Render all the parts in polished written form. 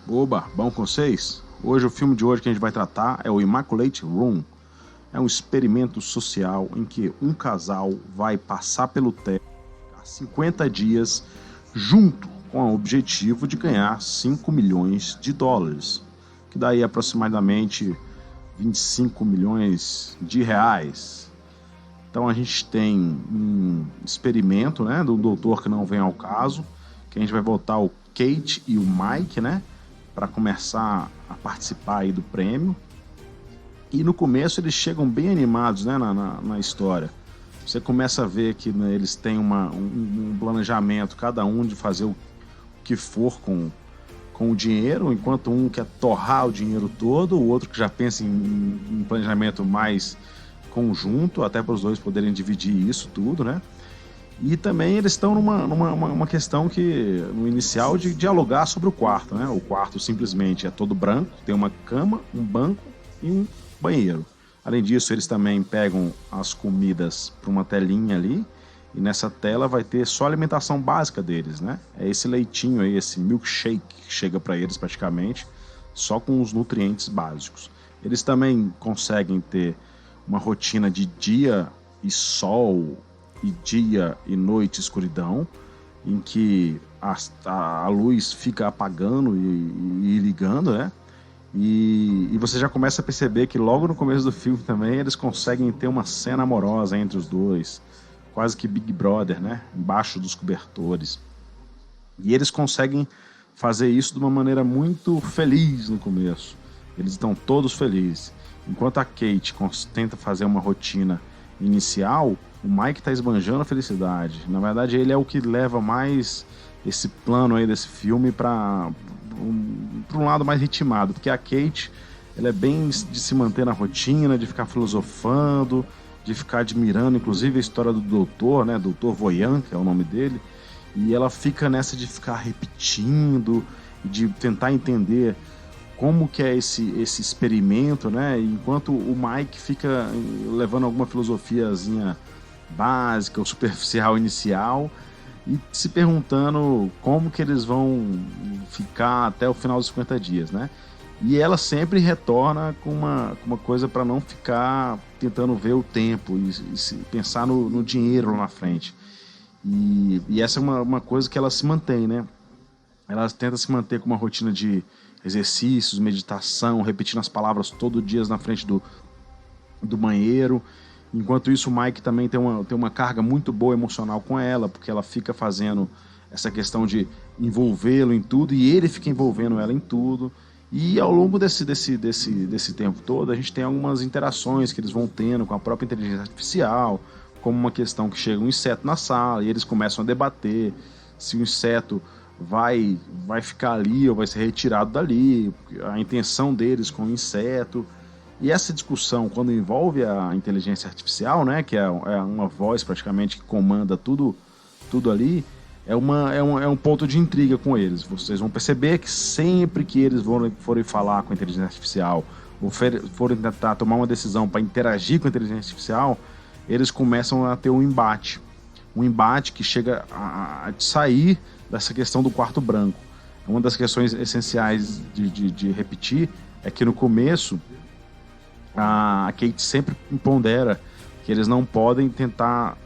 Oba, bom com vocês? Hoje o filme de hoje que a gente vai tratar é o Immaculate Room. É um experimento social em que um casal vai passar pelo teste há 50 dias junto com o objetivo de ganhar 5 milhões de dólares, que daí aproximadamente 25 milhões de reais. Então a gente tem um experimento, né, do doutor que não vem ao caso, que a gente vai voltar o Kate e o Mike, né, para começar a participar aí do prêmio. E no começo eles chegam bem animados, né, na história. Você começa a ver que, né, eles têm um planejamento, cada um de fazer o que for com o dinheiro, enquanto um quer torrar o dinheiro todo, o outro que já pensa em planejamento mais conjunto, até para os dois poderem dividir isso tudo, né? E também eles estão numa questão que, no inicial, de dialogar sobre o quarto, né? O quarto simplesmente é todo branco, tem uma cama, um banco e um banheiro. Além disso, eles também pegam as comidas para uma telinha ali, e nessa tela vai ter só a alimentação básica deles, né? É esse leitinho aí, esse milkshake que chega para eles praticamente, só com os nutrientes básicos. Eles também conseguem ter uma rotina de dia e sol, e dia e noite escuridão, em que a luz fica apagando e ligando, né? E você já começa a perceber que logo no começo do filme também eles conseguem ter uma cena amorosa entre os dois, quase que Big Brother, né? Embaixo dos cobertores. E eles conseguem fazer isso de uma maneira muito feliz no começo. Eles estão todos felizes. Enquanto a Kate tenta fazer uma rotina inicial, o Mike está esbanjando a felicidade. Na verdade, ele é o que leva mais esse plano aí desse filme para um lado mais ritmado, porque a Kate, ela é bem de se manter na rotina, de ficar filosofando, de ficar admirando, inclusive, a história do doutor, né? Doutor Voyan, que é o nome dele, e ela fica nessa de ficar repetindo, de tentar entender como que é esse experimento, né? Enquanto o Mike fica levando alguma filosofiazinha básica ou superficial inicial e se perguntando como que eles vão ficar até o final dos 50 dias, né? E ela sempre retorna com uma coisa para não ficar tentando ver o tempo e pensar no dinheiro lá na frente. E essa é uma coisa que ela se mantém, né? Ela tenta se manter com uma rotina de exercícios, meditação, repetindo as palavras todo dia na frente do banheiro. Enquanto isso, o Mike também tem uma carga muito boa emocional com ela, porque ela fica fazendo essa questão de envolvê-lo em tudo e ele fica envolvendo ela em tudo. E ao longo desse tempo todo, a gente tem algumas interações que eles vão tendo com a própria inteligência artificial, como uma questão que chega um inseto na sala e eles começam a debater se o inseto vai ficar ali ou vai ser retirado dali, a intenção deles com o inseto. E essa discussão, quando envolve a inteligência artificial, né, que é uma voz praticamente que comanda tudo ali, é um ponto de intriga com eles. Vocês vão perceber que sempre que eles forem falar com a inteligência artificial ou forem tentar tomar uma decisão para interagir com a inteligência artificial, eles começam a ter um embate. Um embate que chega a sair dessa questão do quarto branco. Uma das questões essenciais de repetir é que no começo a Kate sempre pondera que eles não podem tentar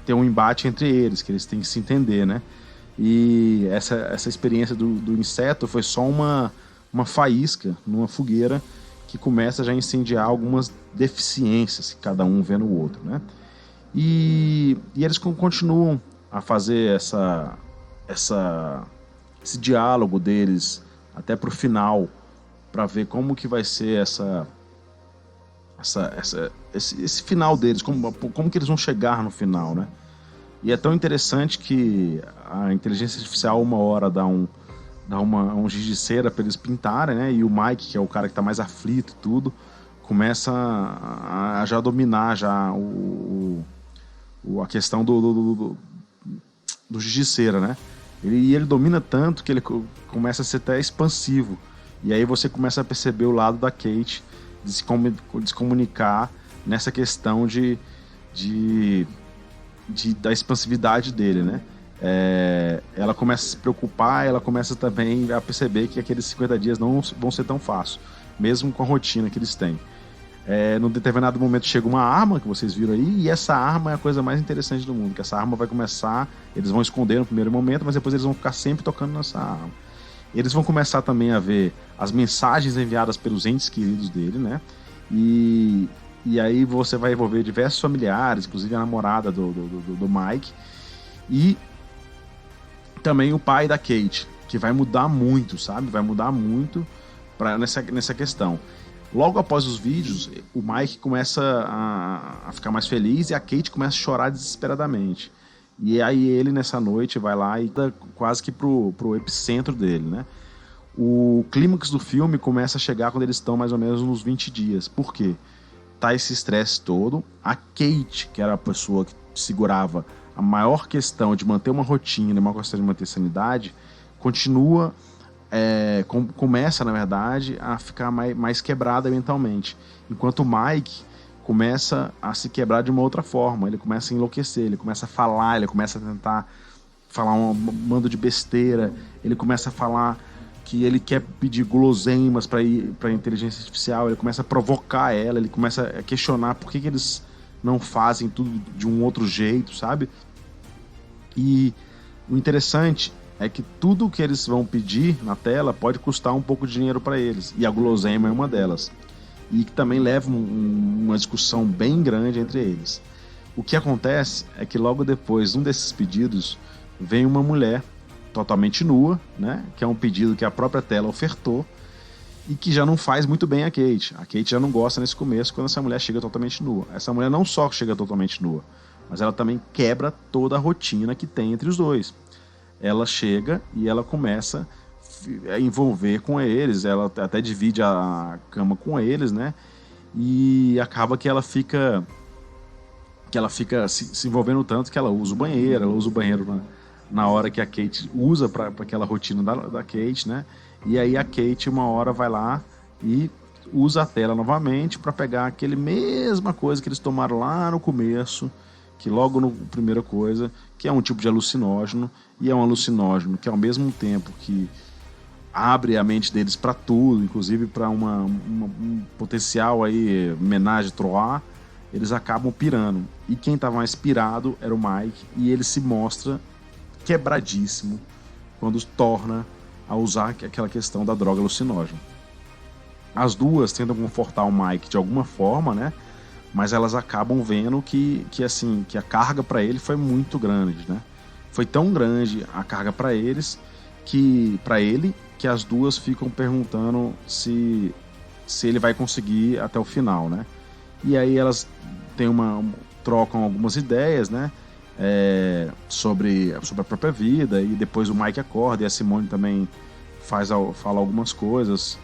ter um embate entre eles, que eles têm que se entender, né? E essa experiência do inseto foi só uma faísca numa fogueira que começa já a incendiar algumas deficiências que cada um vê no outro, né? E eles continuam a fazer esse diálogo deles até pro final, para ver como que vai ser esse final deles, como que eles vão chegar no final, né? E é tão interessante que a inteligência artificial uma hora dá um giz de cera para eles pintarem, né? E o Mike, que é o cara que tá mais aflito e tudo, começa a já dominar já a questão do giz de cera, né? Ele domina tanto que ele começa a ser até expansivo. E aí você começa a perceber o lado da Kate de se comunicar nessa questão da expansividade dele, né? ela começa a se preocupar, ela começa também a perceber que aqueles 50 dias não vão ser tão fáceis, mesmo com a rotina que eles têm. Num determinado momento chega uma arma, que vocês viram aí, e essa arma é a coisa mais interessante do mundo, que essa arma vai começar, eles vão esconder no primeiro momento, mas depois eles vão ficar sempre tocando nessa arma. Eles vão começar também a ver as mensagens enviadas pelos entes queridos dele, né? E aí você vai envolver diversos familiares, inclusive a namorada do Mike, e também o pai da Kate, que vai mudar muito, sabe? Vai mudar muito nessa questão. Logo após os vídeos, o Mike começa a ficar mais feliz e a Kate começa a chorar desesperadamente. E aí ele, nessa noite, vai lá e dá quase que pro epicentro dele, né? O clímax do filme começa a chegar quando eles estão mais ou menos nos 20 dias. Por quê? Tá esse estresse todo. A Kate, que era a pessoa que segurava a maior questão de manter uma rotina, a maior questão de manter sanidade, continua... começa, na verdade, a ficar mais quebrada mentalmente. Enquanto o Mike começa a se quebrar de uma outra forma. Ele começa a enlouquecer, ele começa a falar, ele começa a tentar falar um bando de besteira, ele começa a falar que ele quer pedir guloseimas para a inteligência artificial, ele começa a provocar ela, ele começa a questionar por que eles não fazem tudo de um outro jeito, sabe? E o interessante é que tudo que eles vão pedir na tela pode custar um pouco de dinheiro para eles, e a guloseima é uma delas, e que também leva uma discussão bem grande entre eles. O que acontece é que logo depois de um desses pedidos vem uma mulher totalmente nua, né, que é um pedido que a própria tela ofertou e que já não faz muito bem a Kate. A Kate já não gosta nesse começo quando essa mulher chega totalmente nua. Essa mulher não só chega totalmente nua, mas ela também quebra toda a rotina que tem entre os dois. Ela chega e ela começa a envolver com eles, ela até divide a cama com eles, né? E acaba que ela fica se envolvendo tanto que ela usa o banheiro na hora que a Kate usa para aquela rotina da Kate, né? E aí a Kate uma hora vai lá e usa a tela novamente para pegar aquele mesma coisa que eles tomaram lá no começo, que logo no primeira coisa, que é um tipo de alucinógeno, e é um alucinógeno que ao mesmo tempo que abre a mente deles para tudo, inclusive para um potencial aí ménage à trois, eles acabam pirando. E quem estava mais pirado era o Mike, e ele se mostra quebradíssimo quando torna a usar aquela questão da droga alucinógena. As duas tentam confortar o Mike de alguma forma, né? Mas elas acabam vendo que a carga para ele foi muito grande, né? Foi tão grande a carga para ele que as duas ficam perguntando se ele vai conseguir até o final, né? E aí elas trocam algumas ideias, né? Sobre a própria vida, e depois o Mike acorda e a Simone também fala algumas coisas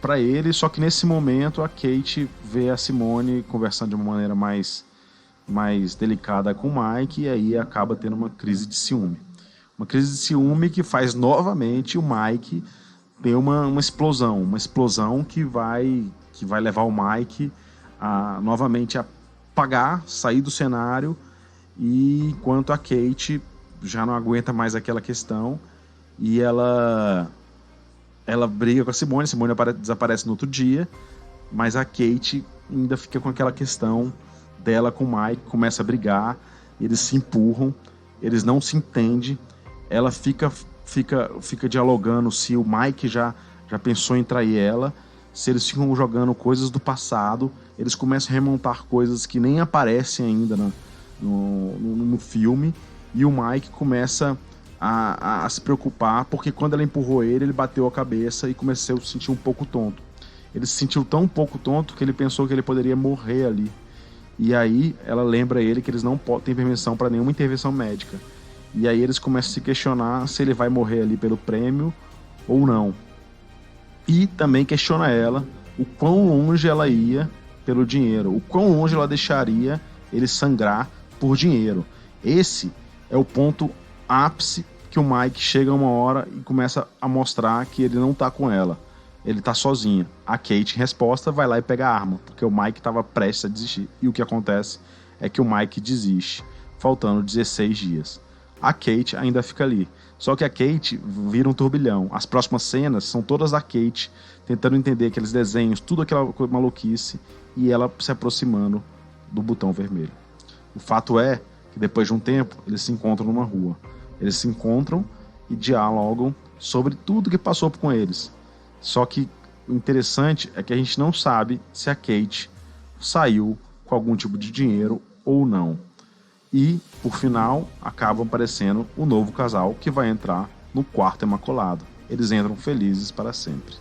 para ele, só que nesse momento a Kate vê a Simone conversando de uma maneira mais delicada com o Mike, e aí acaba tendo uma crise de ciúme. Uma crise de ciúme que faz novamente o Mike ter uma explosão que vai levar o Mike novamente a sair do cenário, e enquanto a Kate já não aguenta mais aquela questão e ela briga com a Simone desaparece no outro dia, mas a Kate ainda fica com aquela questão dela com o Mike, começa a brigar, eles se empurram, eles não se entendem, ela fica dialogando se o Mike já pensou em trair ela, se eles ficam jogando coisas do passado, eles começam a remontar coisas que nem aparecem ainda no filme, e o Mike começa a se preocupar, porque quando ela empurrou ele bateu a cabeça e começou a se sentir um pouco tonto. Ele se sentiu tão pouco tonto que ele pensou que ele poderia morrer ali. E aí ela lembra ele que eles não têm permissão para nenhuma intervenção médica. E aí eles começam a se questionar se ele vai morrer ali pelo prêmio ou não. E também questiona ela o quão longe ela ia pelo dinheiro, o quão longe ela deixaria ele sangrar por dinheiro. Esse é o ponto ápice que o Mike chega uma hora e começa a mostrar que ele não tá com ela, ele tá sozinho. A Kate, em resposta, vai lá e pega a arma, porque o Mike estava prestes a desistir. E o que acontece é que o Mike desiste, faltando 16 dias. A Kate ainda fica ali. Só que a Kate vira um turbilhão. As próximas cenas são todas a Kate tentando entender aqueles desenhos, tudo aquela maluquice, e ela se aproximando do botão vermelho. O fato é que depois de um tempo, eles se encontram numa rua. Eles se encontram e dialogam sobre tudo que passou com eles. Só que o interessante é que a gente não sabe se a Kate saiu com algum tipo de dinheiro ou não. E, por final, acaba aparecendo o novo casal que vai entrar no quarto imaculado. Eles entram felizes para sempre.